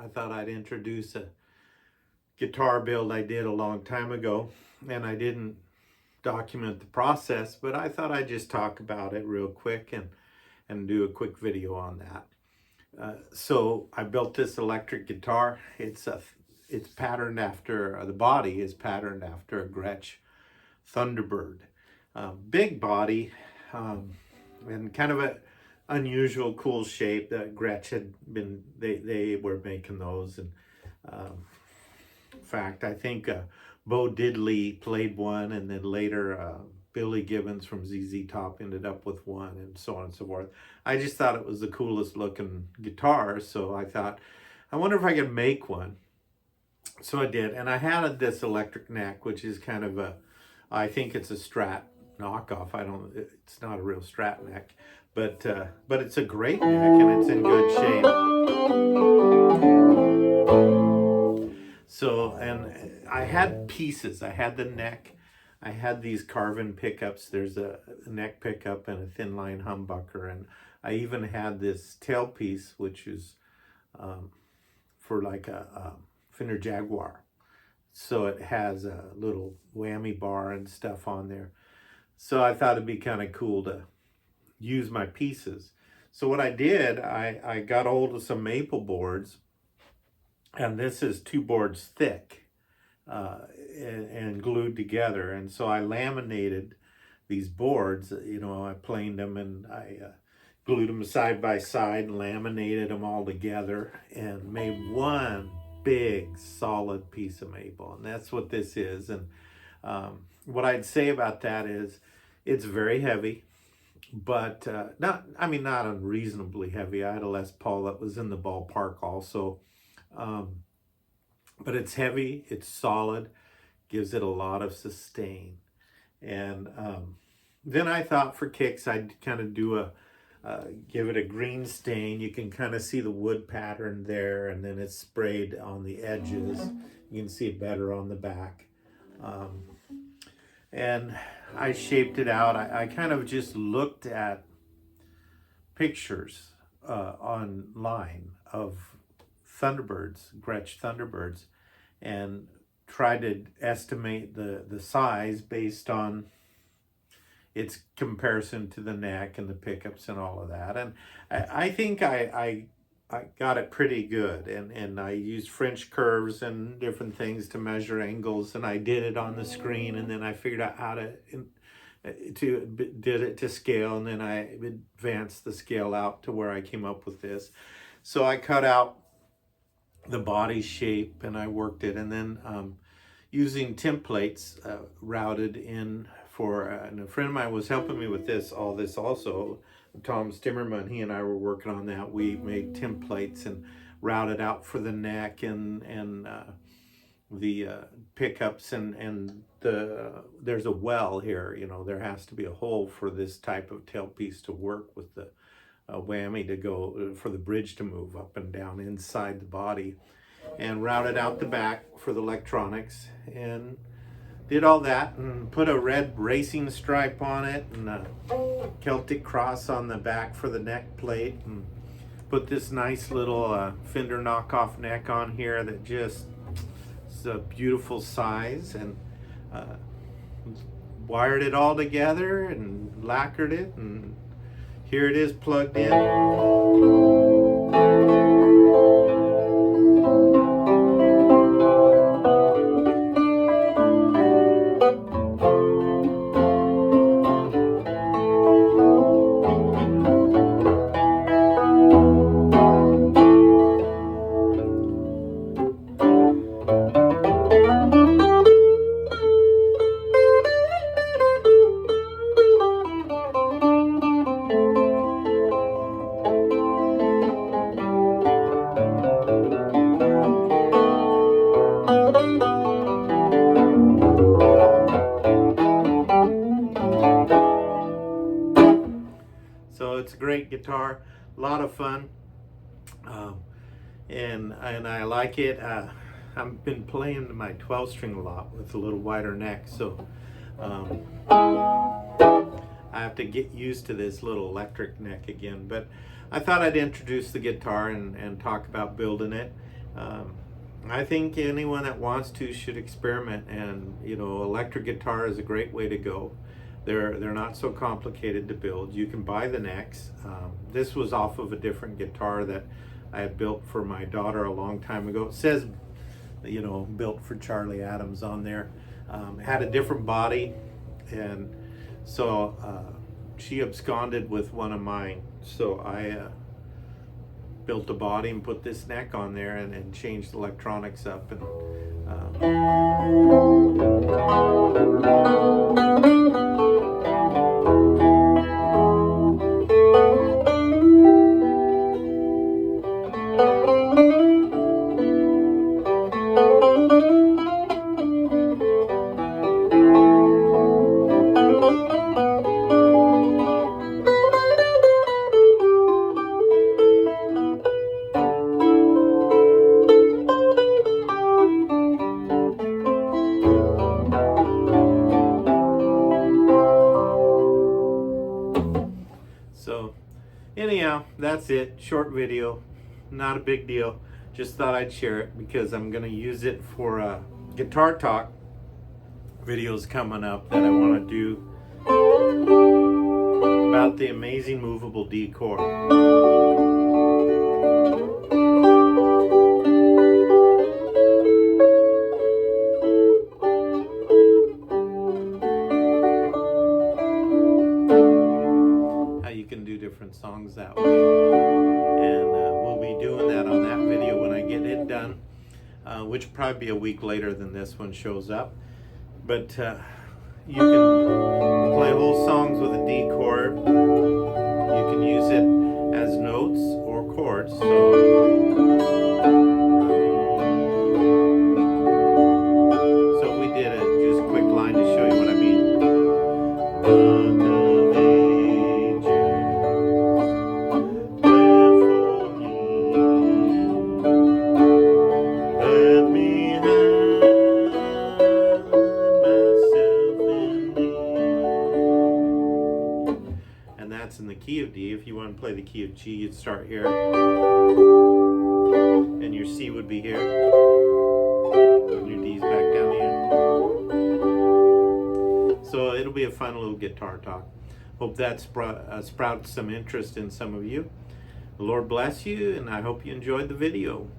I thought I'd introduce a guitar build I did a long time ago, and I didn't document the process, but I thought I'd just talk about it real quick and do a quick video on that. So I built this electric guitar. It's patterned after, the body is patterned after a Gretsch Thunderbird. Big body, and kind of a unusual, cool shape that Gretsch had been, they were making those. And in fact, I think Bo Diddley played one, and then later Billy Gibbons from ZZ Top ended up with one, and so on and so forth. I just thought it was the coolest looking guitar, so I thought, I wonder if I could make one. So I did, and I had this electric neck, which is kind of a, I think it's a Strat knockoff. It's not a real Strat neck, but it's a great neck, and it's in good shape. So, and I had pieces. I had the neck. I had these carven pickups. There's a neck pickup and a thin line humbucker, and I even had this tailpiece, which is for like a Fender Jaguar. So it has a little whammy bar and stuff on there. So I thought it'd be kind of cool to use my pieces. So what I did, I got hold of some maple boards, and this is 2 boards thick. And glued together, and so I laminated these boards. I planed them, and I glued them side by side and laminated them all together and made one big solid piece of maple, and that's what this is. And what I'd say about that is it's very heavy, but not unreasonably heavy. I had a Les Paul that was in the ballpark also. But it's heavy, it's solid, gives it a lot of sustain. And then I thought for kicks, I'd kind of do give it a green stain. You can kind of see the wood pattern there, and then it's sprayed on the edges. You can see it better on the back. And I shaped it out. I kind of just looked at pictures online of Thunderbirds, Gretsch Thunderbirds, and tried to estimate the size based on its comparison to the neck and the pickups and all of that. And I think I got it pretty good, and I used French curves and different things to measure angles, and I did it on the screen, and then I figured out how did it to scale, and then I advanced the scale out to where I came up with this. So I cut out the body shape, and I worked it, and then using templates routed in for, and a friend of mine was helping me with all this also, Tom Stimmerman. He and I were working on that. We made templates and routed out for the neck and the pickups, and there's a well here. There has to be a hole for this type of tailpiece to work with the whammy to go, for the bridge to move up and down inside the body, and routed out the back for the electronics, and did all that, and put a red racing stripe on it, and a Celtic cross on the back for the neck plate, and put this nice little Fender knockoff neck on here that just is a beautiful size, and wired it all together and lacquered it, and here it is plugged in. So it's a great guitar, a lot of fun, and I like it. I've been playing my 12-string a lot with a little wider neck, so I have to get used to this little electric neck again. But I thought I'd introduce the guitar and talk about building it. I think anyone that wants to should experiment, and electric guitar is a great way to go. They're not so complicated to build. You can buy the necks. This was off of a different guitar that I had built for my daughter a long time ago. It says, built for Charlie Adams on there. It had a different body, and so she absconded with one of mine. So I built a body and put this neck on there, and changed the electronics up. And so anyhow, that's it. Short video, not a big deal. Just thought I'd share it because I'm going to use it for guitar talk videos coming up that I want to do about the amazing movable D chord. You can do different songs that way, and we'll be doing that on that video when I get it done, which will probably be a week later than this one shows up. But you can play whole songs with a D chord. You can use it as notes or chords. So we did just a quick line to show you what I mean. That's in the key of D. If you want to play the key of G, you'd start here, and your C would be here, and your D's back down here. So it'll be a fun little guitar talk. Hope that sprouts some interest in some of you. The Lord bless you, and I hope you enjoyed the video.